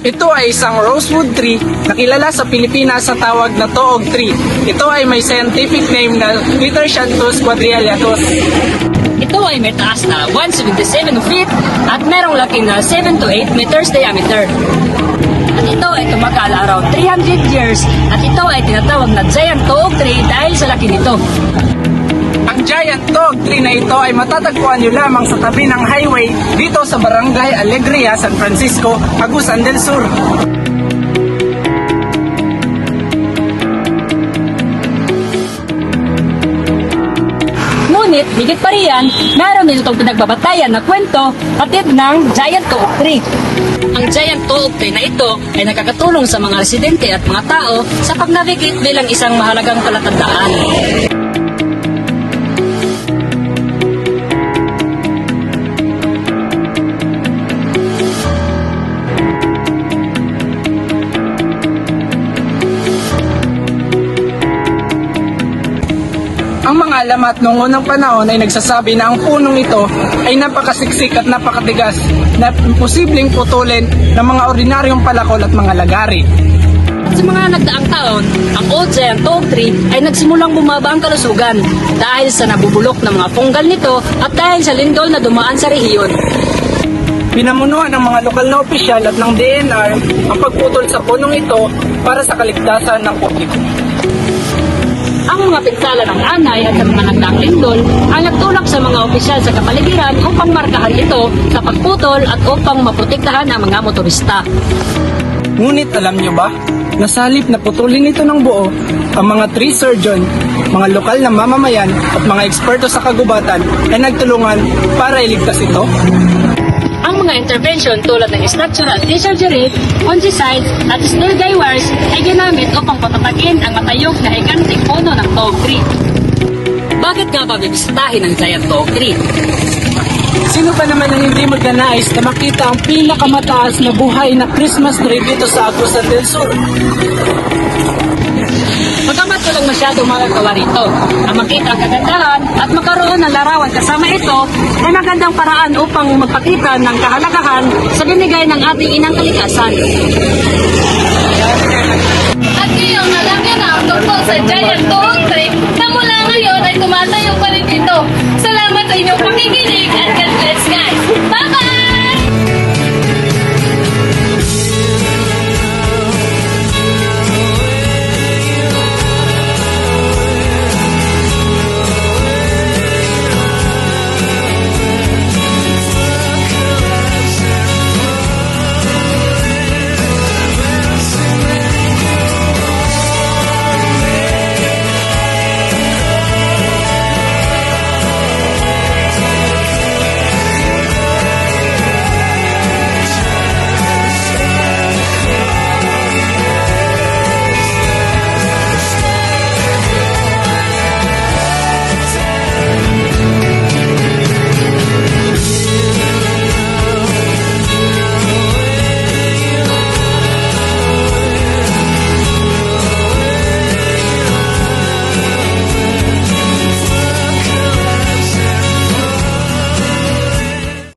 Ito ay isang rosewood tree na kilala sa Pilipinas sa tawag na toog tree. Ito ay may scientific name na Litercianthus quadrilatus. Ito ay may taas na 177 feet at merong laki na 7 to 8 meters diameter. At ito ay tumagal around 300 years at ito ay tinatawag na giant toog tree dahil sa laki nito. Ang giant toog tree na ito ay matatagpuan nyo lamang sa tabi ng highway dito sa Barangay Alegria, San Francisco, Agusan del Sur. Ngunit, higit pa riyan, meron din itong pinagbabatayan na kwento patid ng giant toog tree. Ang giant toog tree na ito ay nakakatulong sa mga residente at mga tao sa pag-navigate bilang isang mahalagang palatandaan. Ang mga alamat noong unang panahon ay nagsasabi na ang punong ito ay napakasiksik at napakatigas na posibleng putulin ng mga ordinaryong palakol at mga lagari. At sa mga nagdaang taon, ang old giant toog tree ay nagsimulang bumaba ang kalusugan dahil sa nabubulok na mga punggal nito at dahil sa lindol na dumaan sa rehiyon. Pinamunuan ng mga lokal na opisyal at ng DNR ang pagputol sa punong ito para sa kaligtasan ng publiko. Ang mga pinsala ng anay at sa mga nagdaang lindol ang nagtulak sa mga opisyal sa kapaligiran upang markahan ito sa pagputol at upang maprotektahan ang mga motorista. Ngunit alam nyo ba, nasalip na putulin ito ng buo, ang mga tree surgeon, mga lokal na mamamayan at mga eksperto sa kagubatan ay nagtulungan para iligtas ito. Ang mga intervention tulad ng structural tree surgery, fungicides at steel guy wires ay ginamit upang patatakin ang matayog na higanting puno ng toog tree. Bakit nga ba bibisitahin ang giant toog tree? Sino pa naman ang hindi magnanais na makita ang pinakamataas na buhay na Christmas tree dito sa Agusan del Sur? Pagkamat walang masyadong magagawa rito, ang makita ang kagandahan at magkaroon ng larawan kasama ito ay magandang paraan upang magpakita ng kahalagahan sa binigay ng ating inang kalikasan. At ngayong alam niyo na tungkol sa giant toog